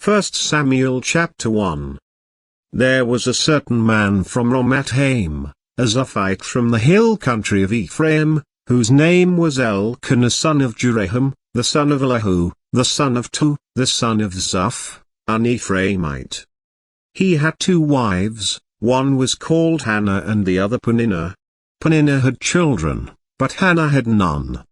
1 Samuel chapter 1. There was a certain man from Ramathaim, a Zophite from the hill country of Ephraim, whose name was Elkanah son of Jeroham, the son of Elihu, the son of Tu, the son of Zoph, an Ephraimite. He had 2 wives, one was called Hannah and the other Peninnah. Peninnah had children, but Hannah had none.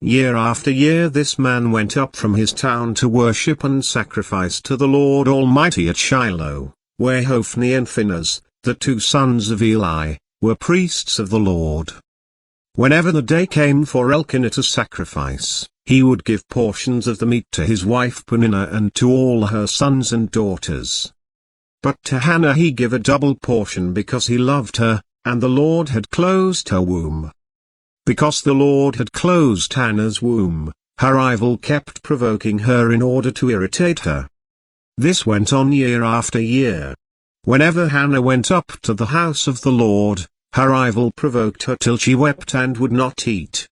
Year after year this man went up from his town to worship and sacrifice to the Lord Almighty at Shiloh, where Hophni and Phinehas, the 2 sons of Eli, were priests of the Lord. Whenever the day came for Elkanah to sacrifice, he would give portions of the meat to his wife Peninnah and to all her sons and daughters. But to Hannah he gave a double portion because he loved her, and the Lord had closed her womb. Because the Lord had closed Hannah's womb, her rival kept provoking her in order to irritate her. This went on year after year. Whenever Hannah went up to the house of the Lord, her rival provoked her till she wept and would not eat.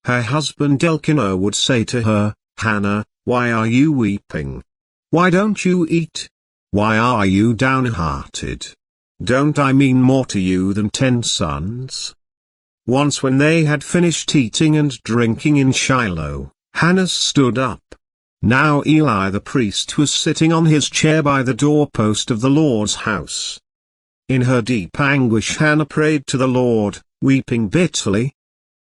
Her husband Elkanah would say to her, "Hannah, why are you weeping? Why don't you eat? Why are you downhearted? Don't I mean more to you than 10 sons?" Once when they had finished eating and drinking in Shiloh, Hannah stood up. Now Eli the priest was sitting on his chair by the doorpost of the Lord's house. In her deep anguish Hannah prayed to the Lord, weeping bitterly.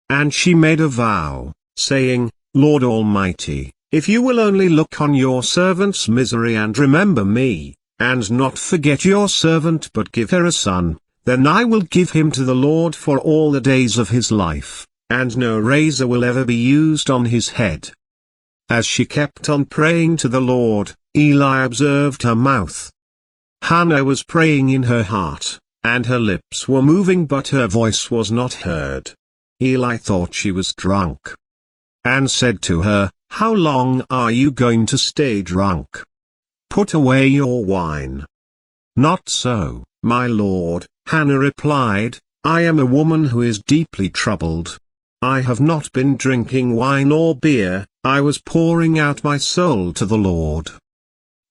And she made a vow, saying, "Lord Almighty, if you will only look on your servant's misery and remember me, and not forget your servant but give her a son, then I will give him to the Lord for all the days of his life, and no razor will ever be used on his head." As she kept on praying to the Lord, Eli observed her mouth. Hannah was praying in her heart, and her lips were moving but her voice was not heard. Eli thought she was drunk, and said to her, "How long are you going to stay drunk? Put away your wine." "Not so, my lord," Hannah replied, "I am a woman who is deeply troubled. I have not been drinking wine or beer, I was pouring out my soul to the Lord.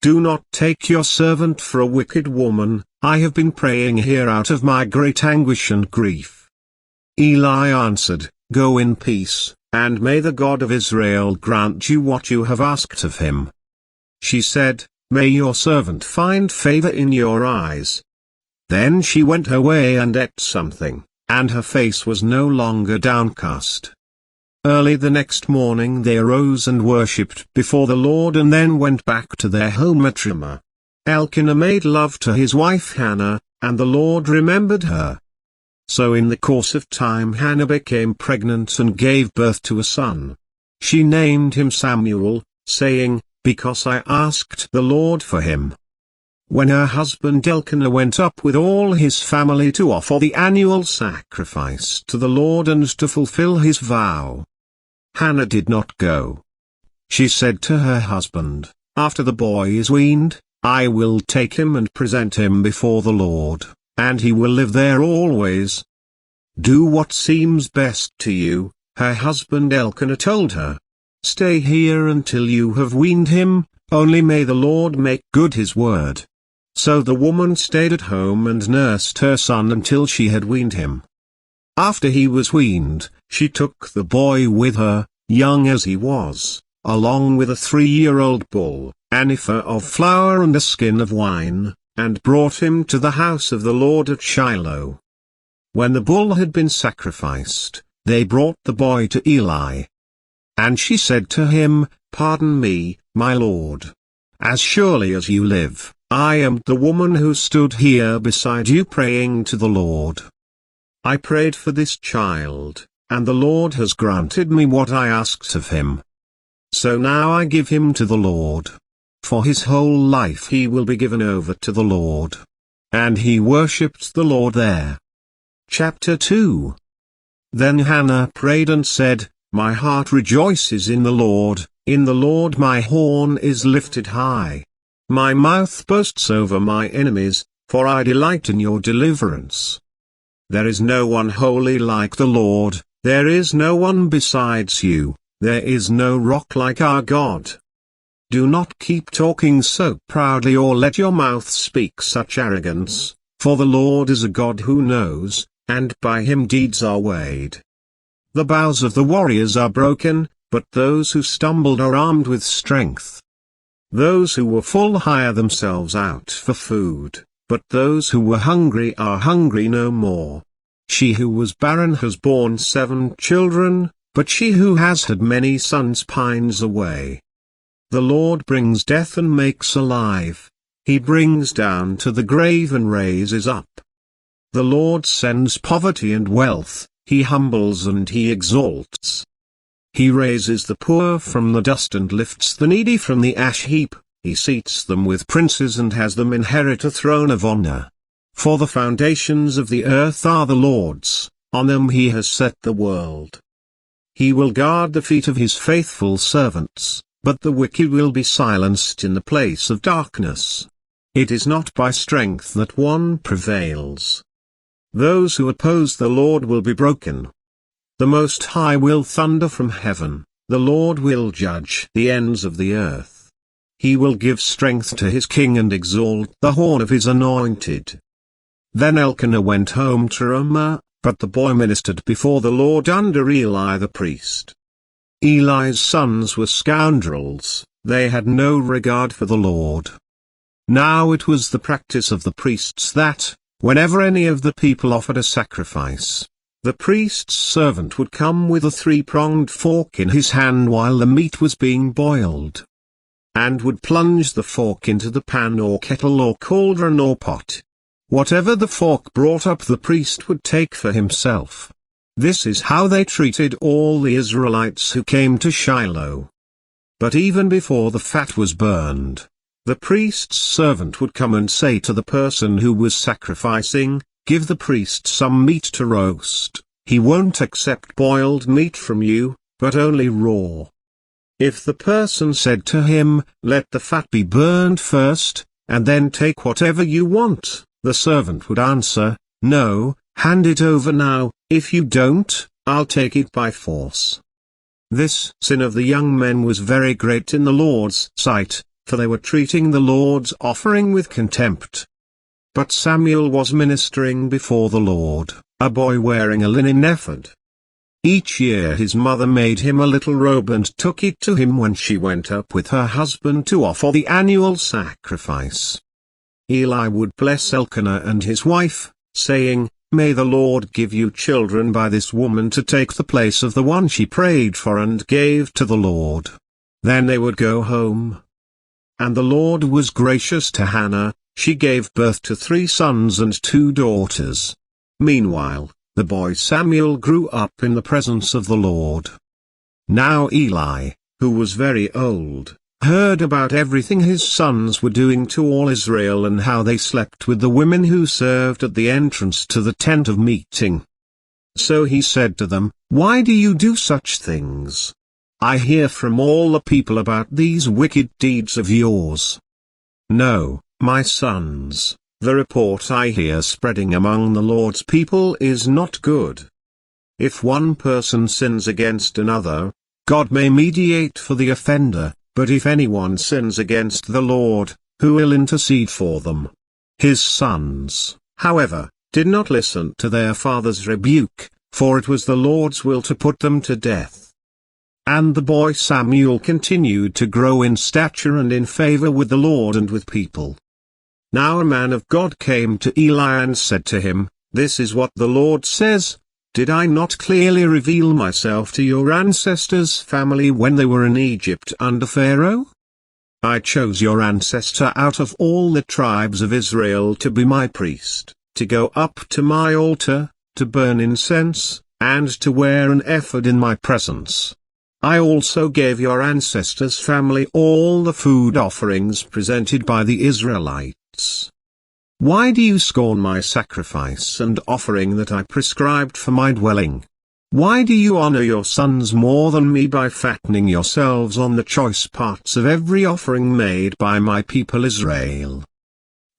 Do not take your servant for a wicked woman, I have been praying here out of my great anguish and grief." Eli answered, "Go in peace, and may the God of Israel grant you what you have asked of him." She said, "May your servant find favor in your eyes." Then she went her way and ate something, and her face was no longer downcast. Early the next morning they arose and worshipped before the Lord and then went back to their home at Ramah. Elkanah made love to his wife Hannah, and the Lord remembered her. So in the course of time Hannah became pregnant and gave birth to a son. She named him Samuel, saying, "Because I asked the Lord for him." When her husband Elkanah went up with all his family to offer the annual sacrifice to the Lord and to fulfill his vow, Hannah did not go. She said to her husband, "After the boy is weaned, I will take him and present him before the Lord, and he will live there always." "Do what seems best to you," her husband Elkanah told her. "Stay here until you have weaned him, only may the Lord make good his word." So the woman stayed at home and nursed her son until she had weaned him. After he was weaned, she took the boy with her, young as he was, along with a 3-year-old bull, an ephah of flour and a skin of wine, and brought him to the house of the Lord at Shiloh. When the bull had been sacrificed, they brought the boy to Eli. And she said to him, "Pardon me, my lord. As surely as you live, I am the woman who stood here beside you praying to the Lord. I prayed for this child, and the Lord has granted me what I asked of him. So now I give him to the Lord. For his whole life he will be given over to the Lord." And he worshipped the Lord there. Chapter 2. Then Hannah prayed and said, "My heart rejoices in the Lord my horn is lifted high. My mouth boasts over my enemies, for I delight in your deliverance. There is no one holy like the Lord, there is no one besides you, there is no rock like our God. Do not keep talking so proudly or let your mouth speak such arrogance, for the Lord is a God who knows, and by him deeds are weighed. The bows of the warriors are broken, but those who stumbled are armed with strength. Those who were full hire themselves out for food, but those who were hungry are hungry no more. She who was barren has borne 7 children, but she who has had many sons pines away. The Lord brings death and makes alive. He brings down to the grave and raises up. The Lord sends poverty and wealth, he humbles and he exalts. He raises the poor from the dust and lifts the needy from the ash heap, he seats them with princes and has them inherit a throne of honor. For the foundations of the earth are the Lord's, on them he has set the world. He will guard the feet of his faithful servants, but the wicked will be silenced in the place of darkness. It is not by strength that one prevails. Those who oppose the Lord will be broken. The Most High will thunder from heaven, the Lord will judge the ends of the earth. He will give strength to his king and exalt the horn of his anointed. Then Elkanah went home to Ramah, but the boy ministered before the Lord under Eli the priest. Eli's sons were scoundrels, they had no regard for the Lord. Now it was the practice of the priests that, whenever any of the people offered a sacrifice, the priest's servant would come with a 3-pronged fork in his hand while the meat was being boiled, and would plunge the fork into the pan or kettle or cauldron or pot. Whatever the fork brought up the priest would take for himself. This is how they treated all the Israelites who came to Shiloh. But even before the fat was burned, the priest's servant would come and say to the person who was sacrificing, "Give the priest some meat to roast, he won't accept boiled meat from you, but only raw." If the person said to him, "Let the fat be burned first, and then take whatever you want," the servant would answer, "No, hand it over now, if you don't, I'll take it by force." This sin of the young men was very great in the Lord's sight, for they were treating the Lord's offering with contempt. But Samuel was ministering before the Lord, a boy wearing a linen ephod. Each year his mother made him a little robe and took it to him when she went up with her husband to offer the annual sacrifice. Eli would bless Elkanah and his wife, saying, "May the Lord give you children by this woman to take the place of the one she prayed for and gave to the Lord." Then they would go home. And the Lord was gracious to Hannah, she gave birth to 3 sons and 2 daughters. Meanwhile, the boy Samuel grew up in the presence of the Lord. Now Eli, who was very old, heard about everything his sons were doing to all Israel and how they slept with the women who served at the entrance to the tent of meeting. So he said to them, "Why do you do such things? I hear from all the people about these wicked deeds of yours. No, my sons, the report I hear spreading among the Lord's people is not good. If one person sins against another, God may mediate for the offender, but if anyone sins against the Lord, who will intercede for them?" His sons, however, did not listen to their father's rebuke, for it was the Lord's will to put them to death. And the boy Samuel continued to grow in stature and in favor with the Lord and with people. Now a man of God came to Eli and said to him, "This is what the Lord says, did I not clearly reveal myself to your ancestors' family when they were in Egypt under Pharaoh? I chose your ancestor out of all the tribes of Israel to be my priest, to go up to my altar, to burn incense, and to wear an ephod in my presence. I also gave your ancestors' family all the food offerings presented by the Israelites. Why do you scorn my sacrifice and offering that I prescribed for my dwelling? Why do you honor your sons more than me by fattening yourselves on the choice parts of every offering made by my people Israel?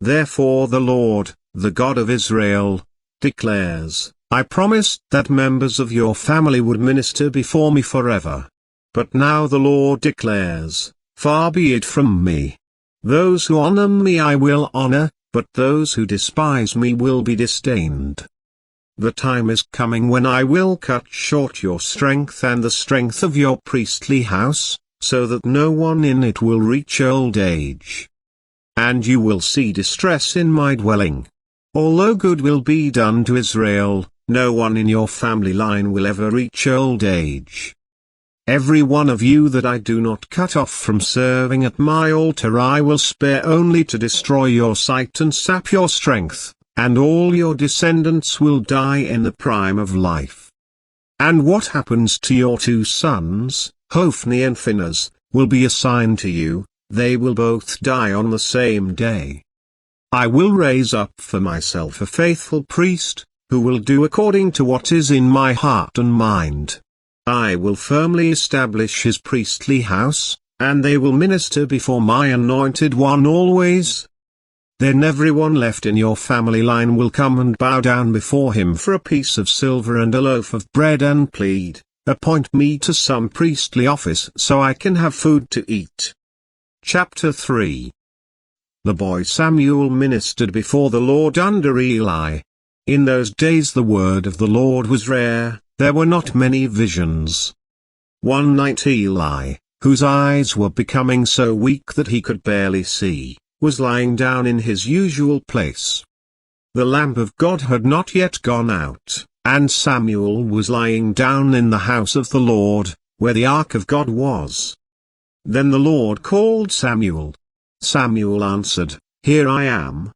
Therefore the Lord, the God of Israel, declares, I promised that members of your family would minister before me forever. But now the Lord declares, Far be it from me. Those who honor me I will honor, but those who despise me will be disdained. The time is coming when I will cut short your strength and the strength of your priestly house, so that no one in it will reach old age. And you will see distress in my dwelling. Although good will be done to Israel, no one in your family line will ever reach old age. Every one of you that I do not cut off from serving at my altar I will spare only to destroy your sight and sap your strength, and all your descendants will die in the prime of life. And what happens to your 2 sons, Hophni and Phinehas, will be a sign to you, they will both die on the same day. I will raise up for myself a faithful priest, who will do according to what is in my heart and mind. I will firmly establish his priestly house, and they will minister before my anointed one always. Then everyone left in your family line will come and bow down before him for a piece of silver and a loaf of bread and plead, "Appoint me to some priestly office so I can have food to eat." Chapter 3. The boy Samuel ministered before the Lord under Eli. In those days the word of the Lord was rare, there were not many visions. One night Eli, whose eyes were becoming so weak that he could barely see, was lying down in his usual place. The lamp of God had not yet gone out, and Samuel was lying down in the house of the Lord, where the ark of God was. Then the Lord called Samuel. Samuel answered, "Here I am."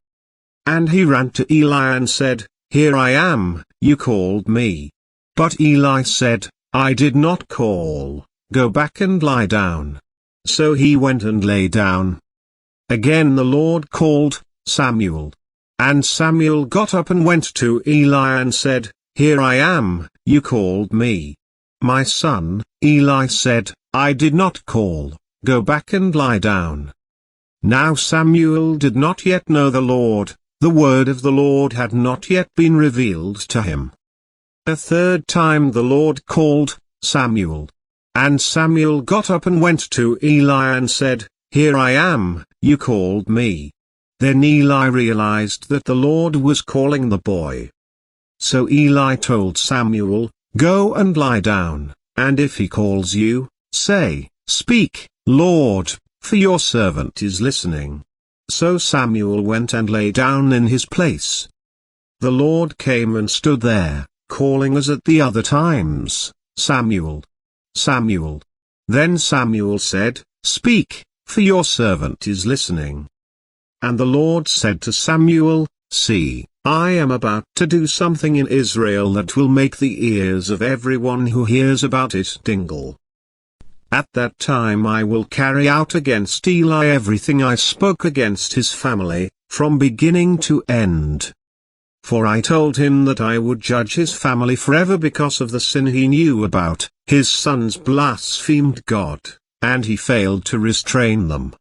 And he ran to Eli and said, "Here I am, you called me." But Eli said, "I did not call, go back and lie down." So he went and lay down. Again the Lord called, "Samuel." And Samuel got up and went to Eli and said, "Here I am, you called me." "My son," Eli said, "I did not call, go back and lie down." Now Samuel did not yet know the Lord, the word of the Lord had not yet been revealed to him. A third time the Lord called, "Samuel." And Samuel got up and went to Eli and said, "Here I am, you called me." Then Eli realized that the Lord was calling the boy. So Eli told Samuel, "Go and lie down, and if he calls you, say, 'Speak, Lord, for your servant is listening.'" So Samuel went and lay down in his place. The Lord came and stood there, calling as at the other times, "Samuel, Samuel." Then Samuel said, "Speak, for your servant is listening." And the Lord said to Samuel, "See, I am about to do something in Israel that will make the ears of everyone who hears about it tingle. At that time I will carry out against Eli everything I spoke against his family, from beginning to end. For I told him that I would judge his family forever because of the sin he knew about. His sons blasphemed God, and he failed to restrain them.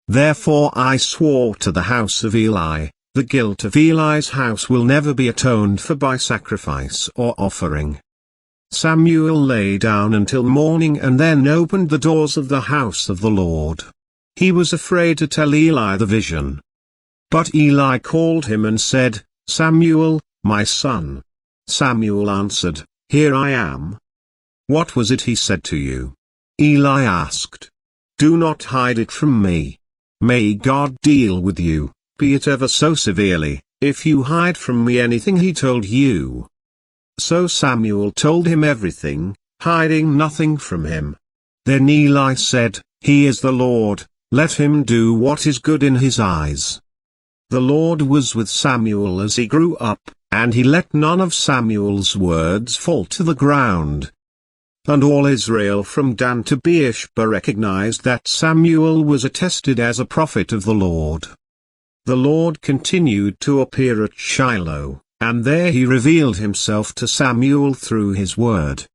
Therefore I swore to the house of Eli, the guilt of Eli's house will never be atoned for by sacrifice or offering. Samuel lay down until morning and then opened the doors of the house of the Lord. He was afraid to tell Eli the vision. But Eli called him and said, "Samuel, my son." Samuel answered, "Here I am." "What was it he said to you?" Eli asked. "Do not hide it from me. May God deal with you, be it ever so severely, if you hide from me anything he told you." So Samuel told him everything, hiding nothing from him. Then Eli said, "He is the Lord, let him do what is good in his eyes." The Lord was with Samuel as he grew up, and he let none of Samuel's words fall to the ground. And all Israel from Dan to Beersheba recognized that Samuel was attested as a prophet of the Lord. The Lord continued to appear at Shiloh, and there he revealed himself to Samuel through his word.